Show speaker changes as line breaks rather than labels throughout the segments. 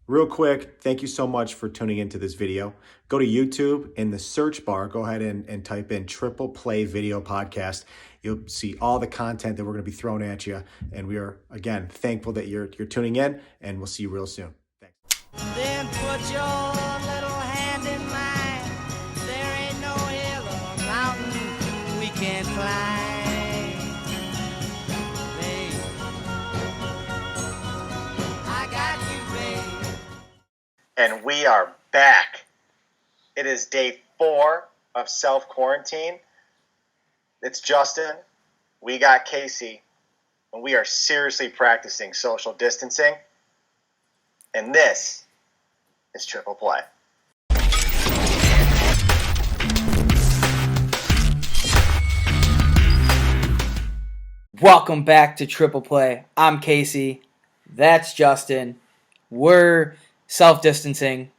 Real quick, thank you so much for tuning into this video. Go to YouTube, in the search bar, go ahead and type in Triple Play Video Podcast. You'll see all the content that we're going to be throwing at you. And we are, again, thankful that you're tuning in, and we'll see you real soon. Thanks.
Then put your little hand in mine. There ain't no hill or mountain we can't climb. Babe, I got you, babe.
And we are back. It is day 4 of self-quarantine. It's Justin. We got Casey. And we are seriously practicing social distancing. And this is Triple Play.
Welcome back to Triple Play. I'm Casey. That's Justin. We're self-distancing.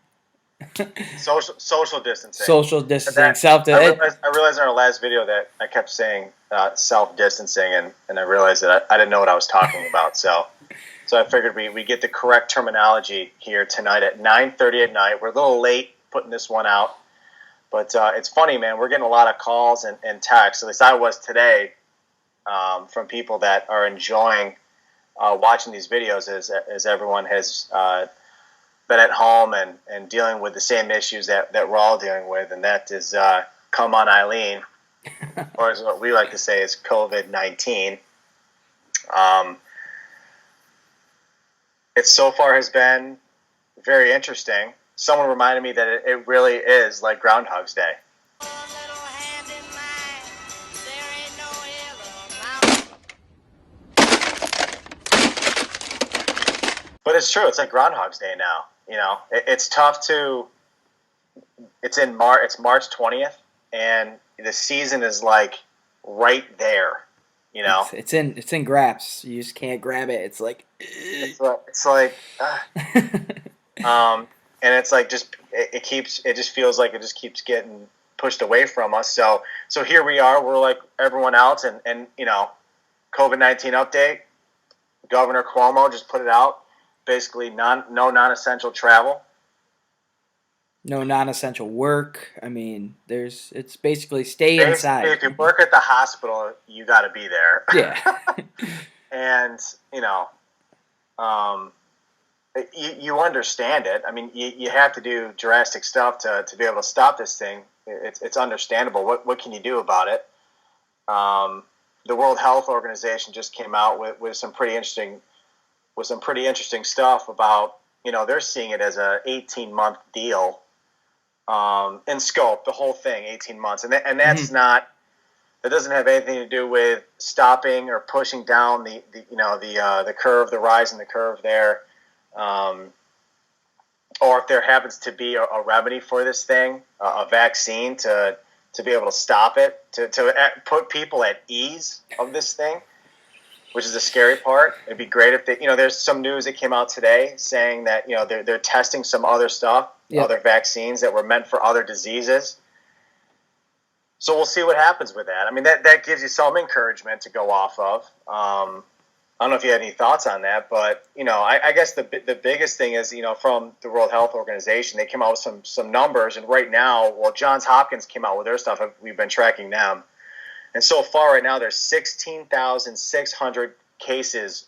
Social distancing.
Social distancing.
I realized in our last video that I kept saying self-distancing, and I realized that I didn't know what I was talking about. So I figured we get the correct terminology here tonight at 9:30 at night. We're a little late putting this one out, but it's funny, man. We're getting a lot of calls and texts, at least I was today, from people that are enjoying watching these videos as everyone has been at home and dealing with the same issues that we're all dealing with, and that is come on Eileen, or as what we like to say is COVID-19. It so far has been very interesting. Someone reminded me that it really is like Groundhogs Day. But it's true. It's like Groundhog's Day now. You know, it's tough to. It's March 20th, and the season is like right there. You know,
it's in grabs. You just can't grab it. It's like,
and it's like it just feels like it just keeps getting pushed away from us. So here we are. We're like everyone else, and you know, COVID-19 update. Governor Cuomo just put it out. Basically, no non-essential travel.
No non-essential work. I mean, it's basically stay inside.
If you work at the hospital, you got to be there.
Yeah.
And, you know, you understand it. I mean, you have to do drastic stuff to be able to stop this thing. It's understandable. What can you do about it? The World Health Organization just came out with some pretty interesting stuff about, you know, they're seeing it as a 18-month deal in scope, the whole thing, 18 months. And that's not, that doesn't have anything to do with stopping or pushing down the curve, the rise in the curve there. Or if there happens to be a remedy for this thing, a vaccine to be able to stop it, to put people at ease of this thing, which is the scary part. It'd be great if there's some news that came out today saying that, you know, they're testing some other stuff, other vaccines that were meant for other diseases. So we'll see what happens with that. I mean, that gives you some encouragement to go off of. I don't know if you had any thoughts on that, but, you know, I guess the biggest thing is, you know, from the World Health Organization, they came out with some numbers, and right now, well, Johns Hopkins came out with their stuff. We've been tracking them. And so far right now, there's 16,600 cases,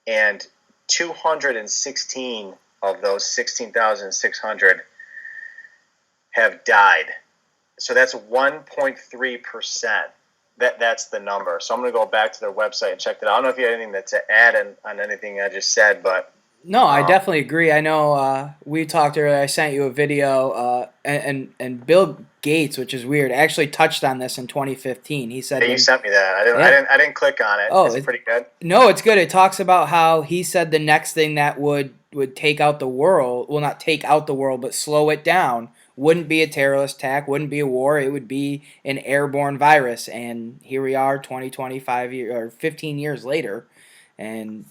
and 216 of those 16,600 have died. So that's 1.3%. That's the number. So I'm going to go back to their website and check that out. I don't know if you have anything to add on anything I just said, but...
No, I definitely agree. I know we talked earlier. I sent you a video, and Bill Gates, which is weird, actually touched on this in 2015. He said,
you sent me that. I didn't click on it. It's pretty good.
No, it's good. It talks about how he said the next thing that would take out the world, well, not take out the world, but slow it down, wouldn't be a terrorist attack, wouldn't be a war. It would be an airborne virus. And here we are, 25 years or 15 years later, and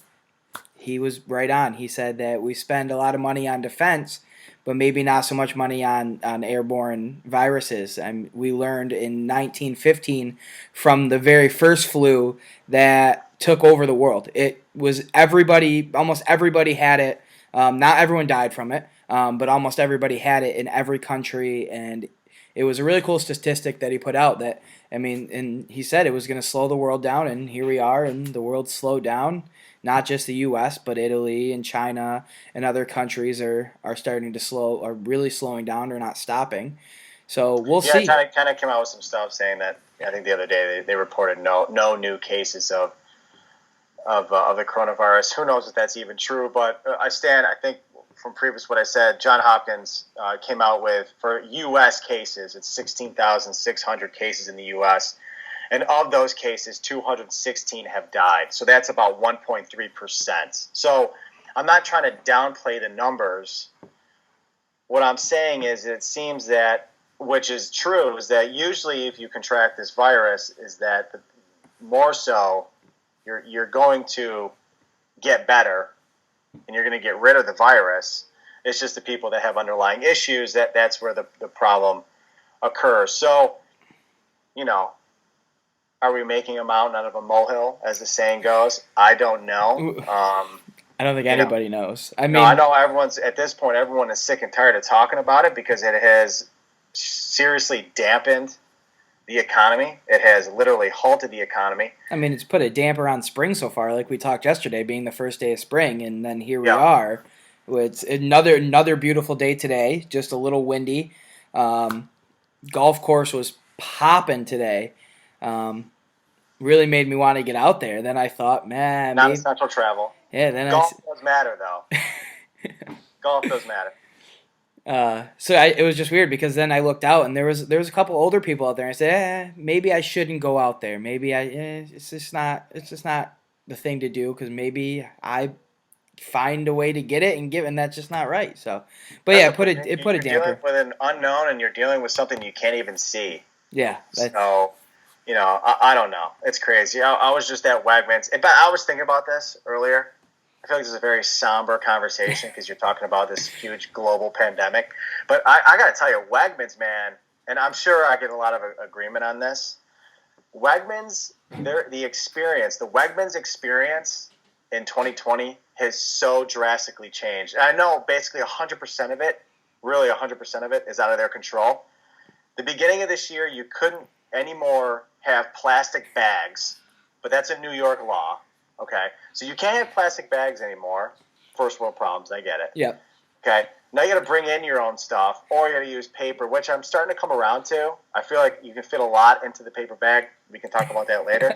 he was right on. He said that we spend a lot of money on defense, but maybe not so much money on airborne viruses. And we learned in 1915 from the very first flu that took over the world. It was everybody, almost everybody had it. Not everyone died from it, but almost everybody had it in every country, and it was a really cool statistic that he put out that, I mean, and he said it was going to slow the world down, and here we are, and the world slowed down. Not just the U.S., but Italy and China and other countries are starting to are really slowing down. They're not stopping. So we'll
Yeah,
see.
kind of came out with some stuff saying that I think the other day they reported no new cases of the coronavirus. Who knows if that's even true? But I think from previous what I said, John Hopkins came out with, for U.S. cases, it's 16,600 cases in the U.S., and of those cases, 216 have died. So that's about 1.3%. So I'm not trying to downplay the numbers. What I'm saying is it seems that, which is true, is that usually if you contract this virus, is that more so you're going to get better and you're going to get rid of the virus. It's just the people that have underlying issues that's where the problem occurs. So, are we making a mountain out of a molehill, as the saying goes? I don't know.
I don't think anybody knows. I mean,
I know at this point, everyone is sick and tired of talking about it because it has seriously dampened the economy. It has literally halted the economy.
I mean, it's put a damper on spring so far, like we talked yesterday, being the first day of spring, and then here we are. It's another beautiful day today, just a little windy. Golf course was popping today. Really made me want to get out there. Then I thought, man,
not essential travel.
Yeah, then
golf does matter though. Golf does matter.
It was just weird because then I looked out and there was a couple older people out there. And I said, maybe I shouldn't go out there. Maybe it's just not the thing to do because maybe I find a way to get it and that's just not right. So, but yeah, it put a damper.
You're dealing with an unknown and you're dealing with something you can't even see.
Yeah.
So, I don't know. It's crazy. I was just at Wegmans. In fact, I was thinking about this earlier. I feel like this is a very somber conversation because you're talking about this huge global pandemic. But I got to tell you, Wegmans, man, and I'm sure I get a lot of agreement on this. Wegmans, the Wegmans experience in 2020 has so drastically changed. And I know basically 100% of it, really 100% of it, is out of their control. The beginning of this year, you couldn't anymore have plastic bags, but that's a New York law. Okay, so you can't have plastic bags anymore. First world problems, I get it.
Yeah.
Okay, now you got to bring in your own stuff, or you got to use paper, which I'm starting to come around to. I feel like you can fit a lot into the paper bag. We can talk about that later.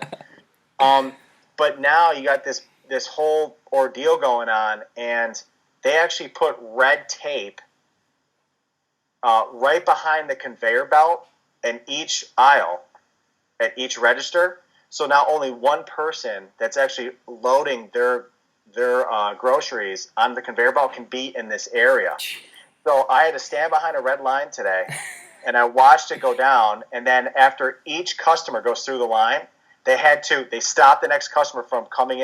But now you got this whole ordeal going on, and they actually put red tape right behind the conveyor belt in each aisle at each register. So now only one person that's actually loading their groceries on the conveyor belt can be in this area. So I had to stand behind a red line today, and I watched it go down. And then after each customer goes through the line, they stopped the next customer from coming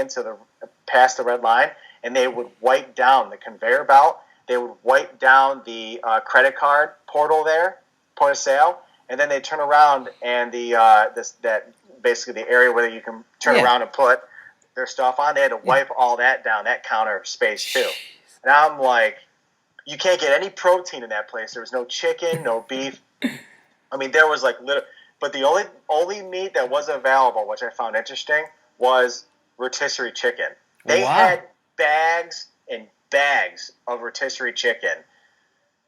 past the red line, and they would wipe down the conveyor belt. They would wipe down the credit card portal there, point of sale, and then they turn around and basically the area where you can turn around and put their stuff on. They had to wipe all that down, that counter space too. And I'm like, you can't get any protein in that place. There was no chicken, no beef. I mean, there was but the only meat that was available, which I found interesting, was rotisserie chicken. They had bags and bags of rotisserie chicken.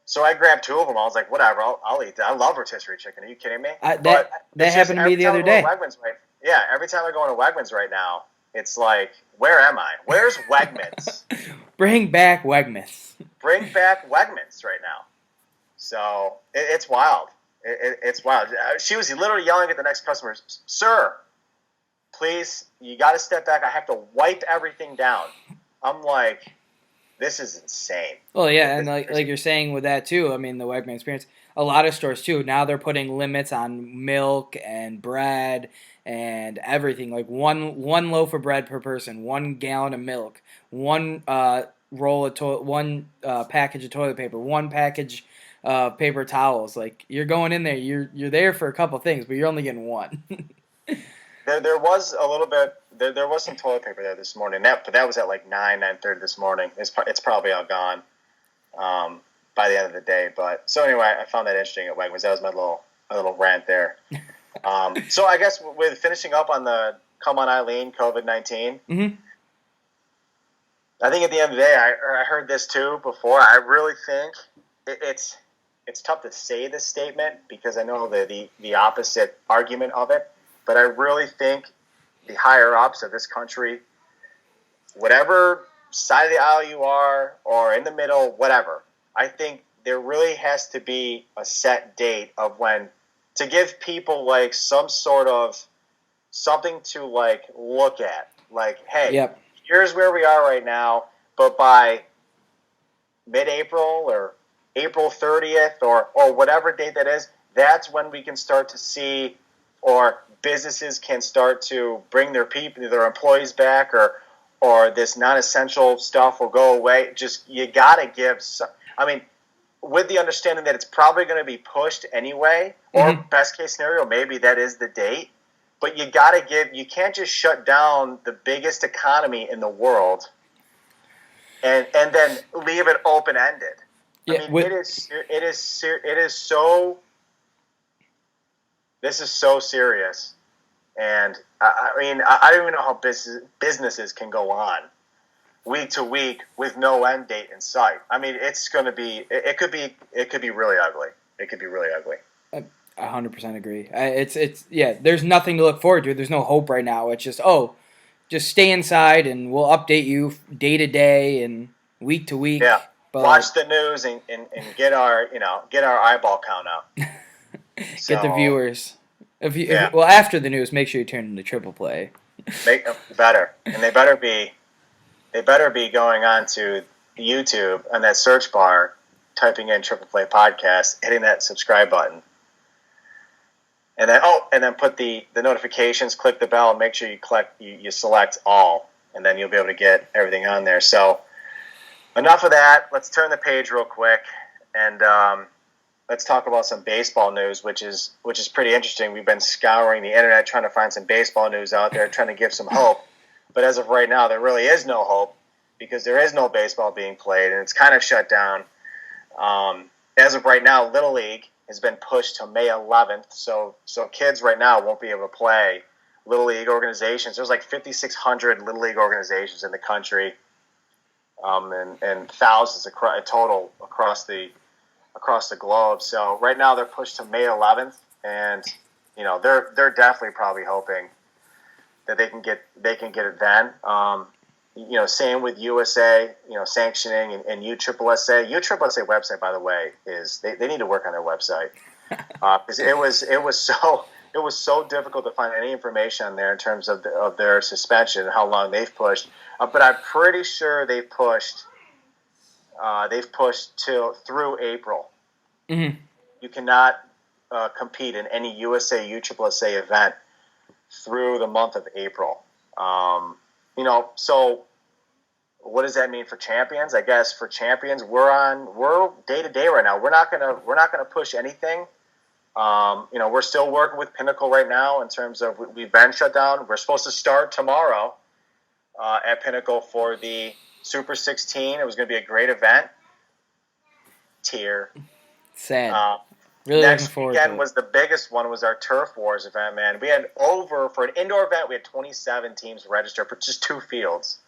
So I grabbed two of them. I was like, whatever, I'll eat that. I love rotisserie chicken. Are you kidding me?
That happened to me the other day.
Every time I go into Wegmans right now, it's like, where am I? Where's Wegmans?
Bring back Wegmans.
Bring back Wegmans right now. So it's wild. It's wild. She was literally yelling at the next customer, "Sir, please, you got to step back. I have to wipe everything down." I'm like, this is insane.
Well, yeah, and like you're saying with that too, I mean, the Wegman experience, a lot of stores too, now they're putting limits on milk and bread and everything. Like one loaf of bread per person, 1 gallon of milk, one one package of toilet paper, one package of paper towels. Like, you're going in there, you're there for a couple things, but you're only getting one.
There was a little bit there was some toilet paper there this morning. But that was at like 9:30 this morning. It's probably all gone by the end of the day. But so anyway, I found that interesting at Wegmans. That was my little rant there. So I guess with finishing up on the Come On Eileen COVID-19.
Mm-hmm.
I think at the end of the day, I heard this too before. I really think it's tough to say this statement because I know the opposite argument of it. But I really think the higher ups of this country, whatever side of the aisle you are or in the middle, whatever, I think there really has to be a set date of when to give people like some sort of something to like look at. Like, hey,
Yep.
Here's where we are right now, but by mid-April or April 30th or whatever date that is, that's when we can start to see or businesses can start to bring their employees back or this non-essential stuff will go away. Just you got to give with the understanding that it's probably going to be pushed anyway, or best case scenario, maybe that is the date. But you can't just shut down the biggest economy in the world and then leave it open ended.
Yeah,
this is so serious. And I don't even know how businesses can go on week to week with no end date in sight. I mean, it could be really ugly. It could be really ugly.
100% agree. There's nothing to look forward to. There's no hope right now. It's just stay inside and we'll update you day to day and week to week.
Yeah.
But
watch the news and get our eyeball count up.
Get the viewers. After the news, make sure you turn into TriplePlay.
Better, and they better be going on to YouTube on that search bar, typing in TriplePlay podcast, hitting that subscribe button. And then put the notifications, click the bell, and make sure you select all, and then you'll be able to get everything on there. So enough of that. Let's turn the page real quick, and let's talk about some baseball news, which is pretty interesting. We've been scouring the internet trying to find some baseball news out there, trying to give some hope. But as of right now, there really is no hope because there is no baseball being played, and it's kind of shut down. As of right now, Little League has been pushed to May 11th, so kids right now won't be able to play. Little League organizations, there's like 5,600 Little League organizations in the country, and thousands total across the globe. So right now they're pushed to May 11th, and they're definitely probably hoping that they can get it then. Same with USA, sanctioning and USSSA. USSSA website, by the way, is they need to work on their website because it was so difficult to find any information on there in terms of their suspension and how long they've pushed. But I'm pretty sure they've pushed through April.
Mm-hmm.
You cannot compete in any USSSA event through the month of April. So what does that mean for champions? I guess for champions, we're day to day right now. We're not gonna push anything. We're still working with Pinnacle right now in terms of we've been shut down. We're supposed to start tomorrow at Pinnacle for the Super 16. It was going to be a great event.
Sad. Really
next
looking forward
weekend
to it.
was the biggest one. Was our Turf Wars event, man. We had for an indoor event, we had 27 teams registered for just 2 fields.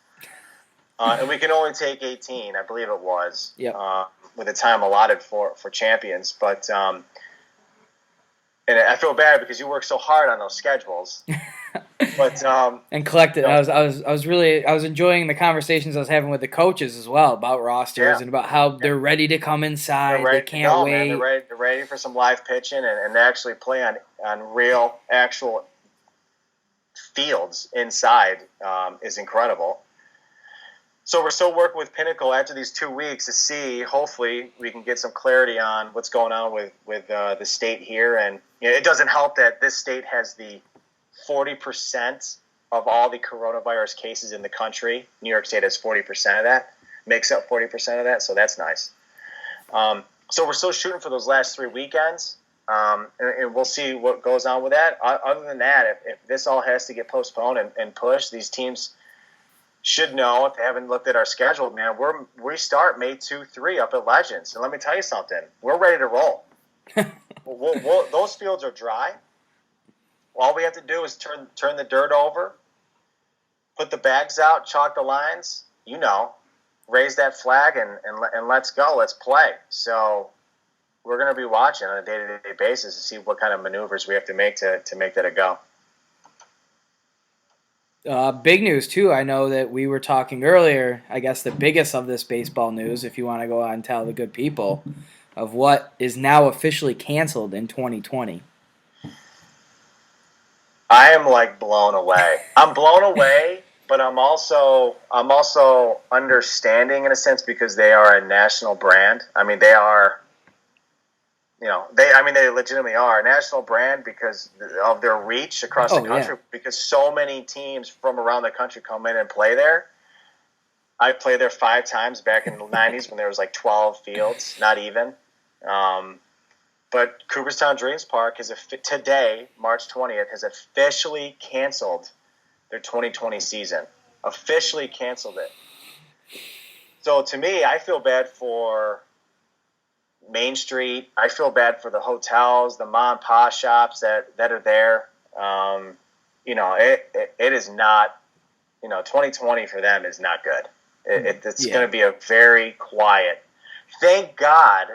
And we can only take 18, I believe it was, with the time allotted for champions. But and I feel bad because you work so hard on those schedules. But
and collected. I was enjoying the conversations I was having with the coaches as well about rosters and about how they're ready to come inside. They can't wait.
Man. They're ready for some live pitching and actually play on real actual fields inside is incredible. So we're still working with Pinnacle after these 2 weeks to see. Hopefully, we can get some clarity on what's going on with the state here. And it doesn't help that this state has the 40% of all the coronavirus cases in the country. New York State has 40% of that, makes up 40% of that. So that's nice. So we're still shooting for those last 3 weekends. and we'll see what goes on with that. Other than that, if this all has to get postponed and pushed, these teams should know, if they haven't looked at our schedule, man, we start May 2-3 up at Legends. And let me tell you something. We're ready to roll. Those fields are dry. All we have to do is turn the dirt over, put the bags out, chalk the lines, raise that flag, and let's go. Let's play. So we're going to be watching on a day-to-day basis to see what kind of maneuvers we have to make to make that a go.
Big news, too. I know that we were talking earlier, I guess the biggest of this baseball news, if you want to go on and tell the good people, of what is now officially canceled in 2020.
I am blown away. I'm blown away, but I'm also understanding in a sense because they are a national brand. I mean, they are, they legitimately are a national brand because of their reach across the country. Yeah. Because so many teams from around the country come in and play there. I played there 5 times back in the 90s when there was 12 fields, not even. But Cooperstown Dreams Park today, March 20th, has officially canceled their 2020 season. Officially canceled it. So to me, I feel bad for Main Street. I feel bad for the hotels, the mom and pop shops that are there. It is not, 2020 for them is not good. It's going to be a very quiet. Thank God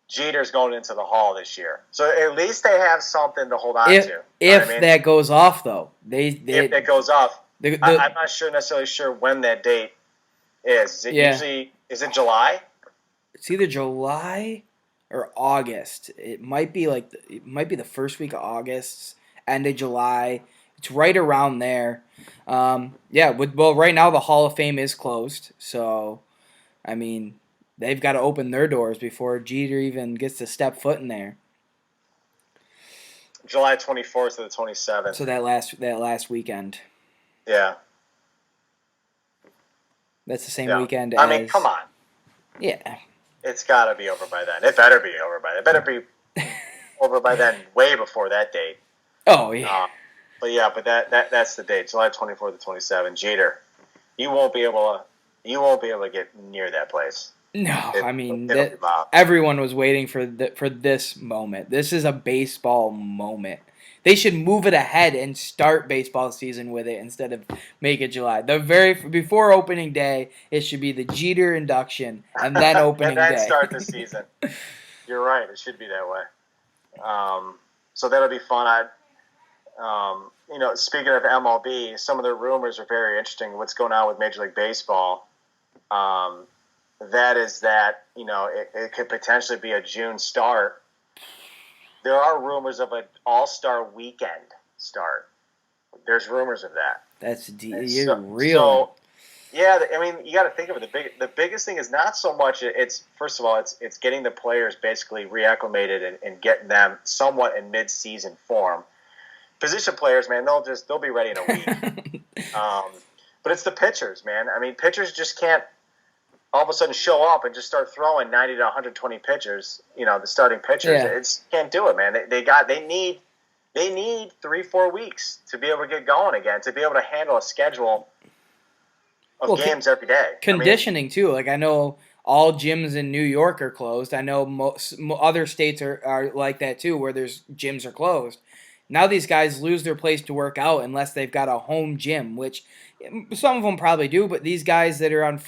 Jeter's going into the Hall this year. So at least they have something to hold on to.
If that goes off, though.
If that goes off. I'm not necessarily sure when that date is. Is it July?
It's either July or August. It might be the first week of August, end of July. It's right around there. Right now the Hall of Fame is closed. So, I mean, they've got to open their doors before Jeter even gets to step foot in there.
July 24th to the 27th.
So that last weekend.
Yeah.
That's the same weekend
I mean, come on.
Yeah.
It's got to be over by then. It better be over by then. It better be over by then, way before that date.
Oh, yeah.
But that's the date, July 24th to 27th. Jeter, you won't be able to get near that place.
No, everyone was waiting for this moment. This is a baseball moment. They should move it ahead and start baseball season with it instead of make it July. Before opening day, it should be the Jeter induction and then opening
and then
day.
Start the season. You're right. It should be that way. So that'll be fun. Speaking of MLB, some of the rumors are very interesting. What's going on with Major League Baseball? That it could potentially be a June start. There are rumors of an all-star weekend start. There's rumors of that.
That's real.
So, yeah, I mean, you got to think of it. The biggest thing is not so much. It's first of all, it's getting the players basically reacclimated and getting them somewhat in mid-season form. Position players, man, they'll be ready in a week. But it's the pitchers, man. I mean, pitchers just can't all of a sudden show up and just start throwing 90 to 120 pitchers, the starting pitchers.
Yeah.
It's can't do it, man. They need 3-4 weeks to be able to get going again, to be able to handle a schedule of games every day.
Conditioning, too. I know all gyms in New York are closed. I know most other states are like that, too, where there's gyms are closed. Now these guys lose their place to work out unless they've got a home gym, which some of them probably do, but these guys that are on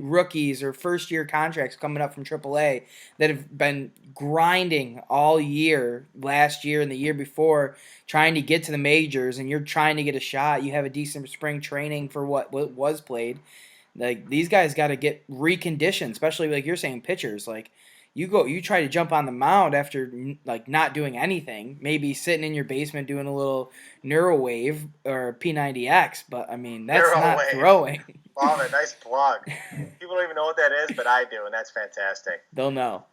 rookies or first-year contracts coming up from AAA that have been grinding all year, last year and the year before, trying to get to the majors, and you're trying to get a shot, you have a decent spring training for what was played. These guys got to get reconditioned, especially like you're saying, pitchers. You try to jump on the mound after not doing anything, maybe sitting in your basement doing a little NeuroWave or P90X, but I mean that's not throwing.
Wow, a nice plug. People don't even know what that is, but I do, and that's fantastic.
They'll know.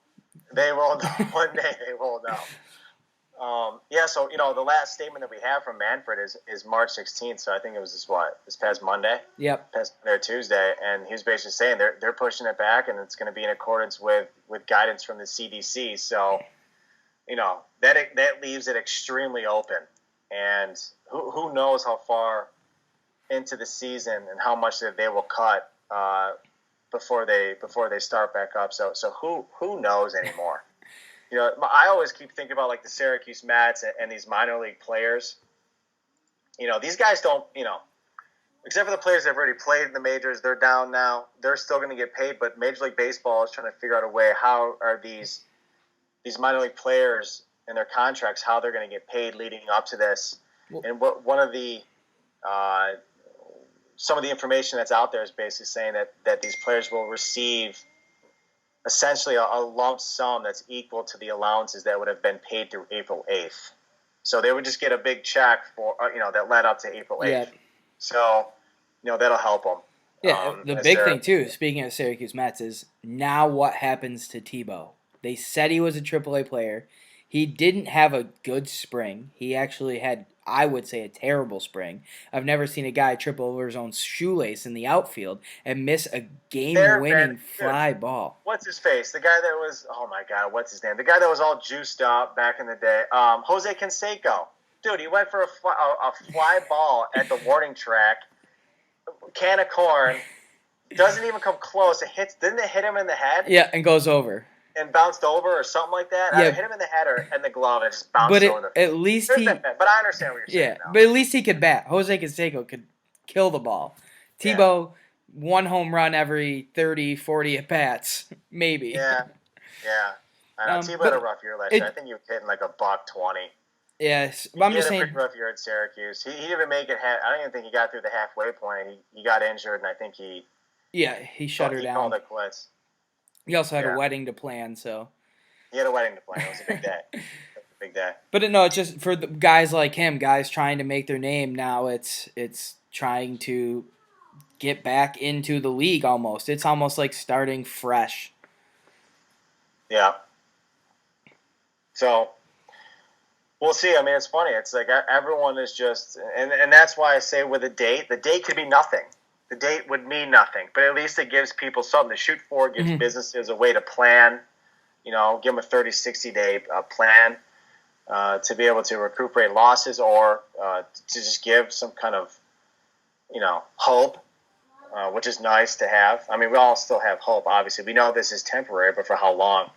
They will know. One day they will know. So the last statement that we have from Manfred is March 16th. So I think it was this past Monday.
Yep.
Past Monday or Tuesday, and he was basically saying they're pushing it back, and it's going to be in accordance with guidance from the CDC. So that leaves it extremely open. And who knows how far into the season and how much that they will cut before they start back up. So who knows anymore? I always keep thinking about like the Syracuse Mets and these minor league players. These guys don't, except for the players that have already played in the majors, they're down now. They're still going to get paid, but Major League Baseball is trying to figure out a way, how are these minor league players and their contracts, how they're going to get paid leading up to this. And one of the some of the information that's out there is basically saying that these players will receive essentially a lump sum that's equal to the allowances that would have been paid through April 8th. So they would just get a big check for that led up to April 8th. Yeah. So that'll help them.
Yeah, the big thing too, speaking of Syracuse Mets, is now what happens to Tebow. They said he was a AAA player. He didn't have a good spring. He actually had, I would say, a terrible spring. I've never seen a guy trip over his own shoelace in the outfield and miss a game-winning fly ball.
What's his face? The guy that was, oh my God, what's his name? The guy that was all juiced up back in the day. Jose Canseco. Dude, he went for a fly ball at the warning track. Can of corn. Doesn't even come close. Didn't it hit him in the head?
Yeah, and goes over.
And bounced over or something like that. Yeah. Hit him in the head or in the glove and just bounced over.
At least
but I understand what you're saying.
Yeah, but at least he could bat. Jose Canseco could kill the ball. Tebow, one home run every 30, 40 at-bats, maybe.
Yeah. I know. Tebow had a rough year last year. I think he was hitting like $120.
Yes, but I'm just saying.
He had a pretty rough year at Syracuse. He didn't even make it. I don't even think he got through the halfway point. He got injured, and I think he.
Yeah, he shut her down.
He called it quits.
He also had a wedding to plan, so.
He had a wedding to plan. It was a big day. Big day.
But no, it's just for the guys like him, guys trying to make their name now. It's trying to get back into the league almost. It's almost like starting fresh.
Yeah. So. We'll see. I mean, it's funny. It's like everyone is just, and that's why I say with the date could be nothing. The date would mean nothing, but at least it gives people something to shoot for, gives businesses a way to plan, give them a 30, 60-day plan to be able to recuperate losses or to just give some kind of, hope, which is nice to have. I mean, we all still have hope, obviously. We know this is temporary, but for how long,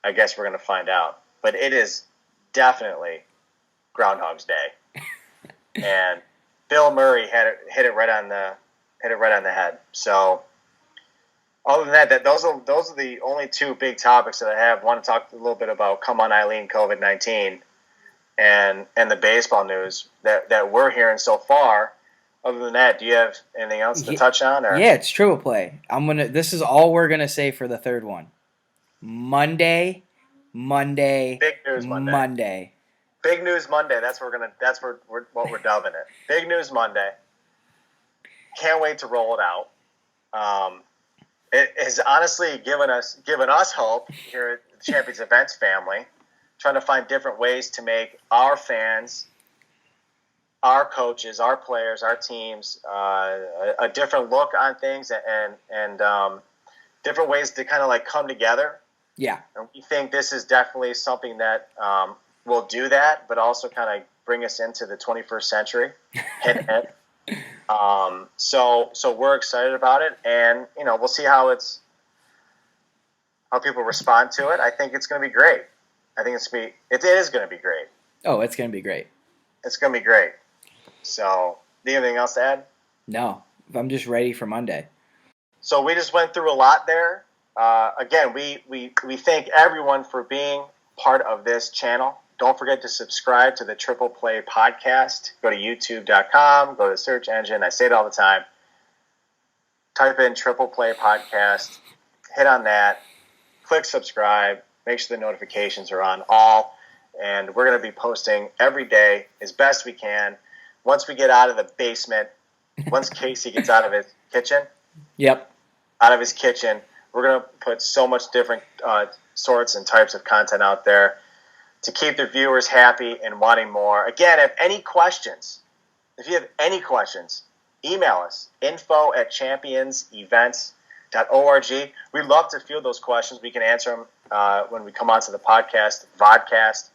I guess we're going to find out. But it is definitely Groundhogs Day, and Bill Murray hit it right on the head. So, other than that, those are the only two big topics that I have. I want to talk a little bit about Come On Eileen COVID-19, and the baseball news that we're hearing so far. Other than that, do you have anything else to touch on? Or?
Yeah, it's TriplePlay. This is all we're gonna say for the third one. Monday.
Big news Monday. Big news Monday. That's what we're dubbing it. Big news Monday. Can't wait to roll it out. It has honestly given us hope here at the Champions Events family, trying to find different ways to make our fans, our coaches, our players, our teams a different look on things and different ways to kind of like come together.
Yeah. And
we think this is definitely something that will do that, but also kind of bring us into the 21st century. So we're excited about it, and we'll see how people respond to it. I think it's going to be great. I think it is going to be great.
Oh, it's going to be great.
It's going to be great. So, do you have anything else to add?
No, I'm just ready for Monday.
So we just went through a lot there. Again, we thank everyone for being part of this channel. Don't forget to subscribe to the TriplePlay podcast. Go to youtube.com, go to the search engine. I say it all the time. Type in TriplePlay podcast, hit on that, click subscribe, make sure the notifications are on all, and we're going to be posting every day as best we can. Once we get out of the basement, once Casey gets out of his kitchen, we're going to put so much different sorts and types of content out there to keep the viewers happy and wanting more. Again, if you have any questions, email us, info@championsevents.com. We love to field those questions. We can answer them when we come onto the podcast, vodcast,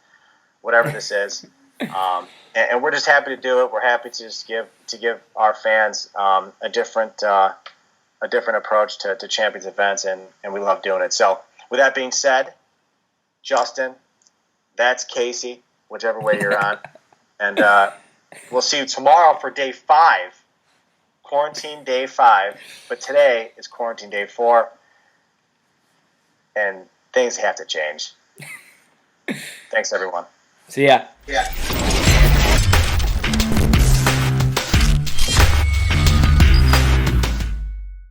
whatever this is. And we're just happy to do it. We're happy to just give our fans a different approach to Champions events, and we love doing it. So with that being said, Justin, that's Casey, whichever way you're on. And we'll see you tomorrow for day 5, quarantine day 5. But today is quarantine day 4, and things have to change. Thanks, everyone.
See ya.
Yeah.